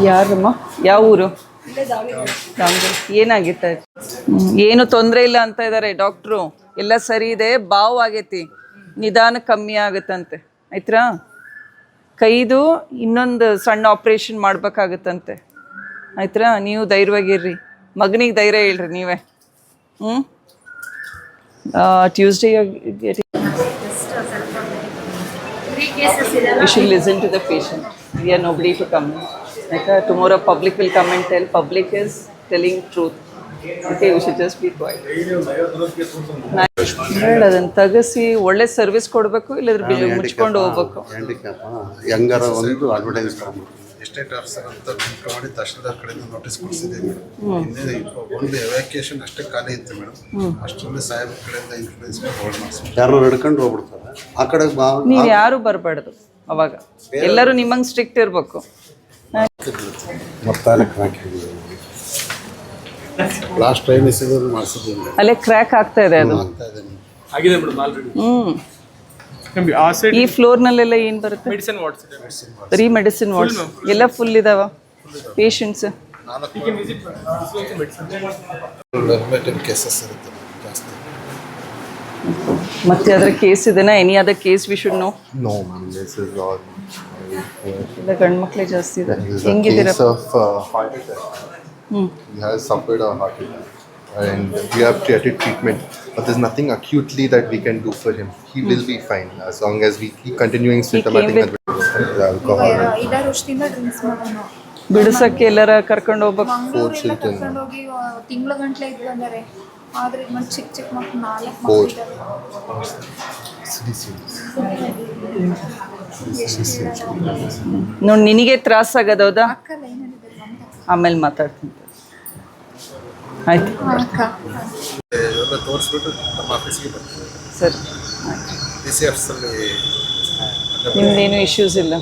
ಯಾರಮ್ಮ, ಯಾವ ಊರು? ದಾವಣಗೆರೆ. ಏನಾಗಿತ್ತು? ಏನು ತೊಂದರೆ ಇಲ್ಲ ಅಂತ ಇದ್ದಾರೆ ಡಾಕ್ಟ್ರು. ಎಲ್ಲ ಸರಿ ಇದೆ, ಬಾವು ಆಗೈತಿ, ನಿಧಾನ ಕಮ್ಮಿ ಆಗುತ್ತಂತೆ. ಆಯ್ತಾ? ಕೈದು ಇನ್ನೊಂದು ಸಣ್ಣ ಆಪ್ರೇಷನ್ ಮಾಡ್ಬೇಕಾಗತ್ತಂತೆ. ಆಯ್ತಾ? ನೀವು ಧೈರ್ಯವಾಗಿರ್ರಿ, ಮಗನಿಗೆ ಧೈರ್ಯ ಹೇಳ್ರಿ ನೀವೇ. Tuesday you should listen to the patient. We are nobody to come. Okay? Tomorrow public will come and tell. Public is telling truth. Okay, you should just be quiet. ಅದನ್ನು ತೆಗೆಸಿ ಒಳ್ಳೆ ಸರ್ವಿಸ್ ಕೊಡಬೇಕು, ಇಲ್ಲದ್ರೆ ಮುಚ್ಕೊಂಡು ಹೋಗ್ಬೇಕು. ಹೆಂಗಾರ ಒಂದು ಅಡ್ವರ್ಟೈಸ್ ಎಸ್ಟೇಟ್ ಆಫೀಸರ್ ಅಂತ ನೇಮಕ ಮಾಡಿ ತಹಶೀಲ್ದಾರ್ ಕಡೆಯಿಂದ ನೋಟಿಸ್ ಕೊಡಿಸಿದೆ ಮೇಡಮ್. ಒಂದು ಎವ್ಯಾಕ್ಯುಯೇಷನ್ ಅಷ್ಟೇ ಖಾಲಿ ಇತ್ತು ಮೇಡಮ್. ಅಷ್ಟರಲ್ಲಿ ಸಾಹೇಬ್ ಕಡೆಯಿಂದ ಇನ್ಫ್ಲೂಯೆನ್ಸ್ ಹೋಲ್ಡ್ ಮಾಡಿಸ್ತಾರೆ. ಯಾರು ಹಿಡ್ಕೊಂಡು ಹೋಗ್ಬಿಡ್ತಾರೆ ಆ ಕಡೆ. ನೀವು ಯಾರು ಬರಬಾರ್ದು ಅವಾಗ, ಎಲ್ಲರೂ ನಿಮ್ಮಂಗೆ ಸ್ಟ್ರಿಕ್ಟ್ ಇರಬೇಕು. ಲಾಸ್ಟ್ ಟೈಮ್ ಎಸಿದ್ರು ಮಾಡಿಸಿದ್ದೀವಿ, ಅಲ್ಲೇ ಕ್ರ್ಯಾಕ್ ಆಗ್ತಾ ಇದೆ, ಅದು ಆಗಿದೆ ಮೇಡಮ್ ಆಲ್ರೆಡಿ. ಈ ಫ್ಲೋರ್ನಲ್ಲೆಲ್ಲ ಏನು ಬರುತ್ತೆ? ಮೆಡಿಸಿನ್ ವಾರ್ಡ್ಸ್ ಇದೆ, ಬರೀ ಮೆಡಿಸಿನ್ ವಾರ್ಡ್ಸ್ ಎಲ್ಲ ಫುಲ್ ಇದಾವ ಪೇಷಂಟ್ಸ್. ರಿಲೇಟೆಡ್ ಕೇಸಸ್ ಇರುತ್ತೆ ಜಾಸ್ತಿ. ಮತ್ತೆ ಅದರ ಕೇಸ್ ಇದೆನಾ? Any other case we should know? No ma'am, this is all ಎಲ್ಲ ಗಂಡು ಮಕ್ಕಳೇ ಜಾಸ್ತಿ ಇದೆ. ಹೆಂಗಿದ್ದೀರಾ? He has suffered a heart attack and we have started treatment, but there's nothing acutely that we can do for him. He will be fine as long as we keep continuing systematic alcohol. ಬಿಡಿಸಕ್ಕೆ ಎಲ್ಲರ ಕರ್ಕೊಂಡು ಹೋಗ್ಬೇಕು. ಕರ್ಕೊಂಡು ಹೋಗಿ ತಿಂಗಳ ಗಂಟ್ಲೆ ಇದ್ದು ಬಂದರೆ, ಆದ್ರೆ ಮತ್ತೆ ಚಿಕ್ಕ ಚಿಕ್ಕ ಮಕ್ಕಳು 4 ಮಕ್ಕಳು ನೋಡಿ, ನಿನಗೆ ತ್ರಾಸಾಗದ? ಹೌದಾ? ಆಮೇಲೆ ಮಾತಾಡ್ತೀನಿ. ಆಯ್ತು, ಎಲ್ಲ ತೋರಿಸ್ಬಿಟ್ಟು ನಮ್ಮ ಆಫೀಸ್ಗೆ ಬರ್ತೀವಿ. ಸರಿ. ಡಿ ಸಿ ಆಫೀಸಲ್ಲಿ ನಿಮ್ದೇನು ಇಶ್ಯೂಸ್ ಇಲ್ಲ?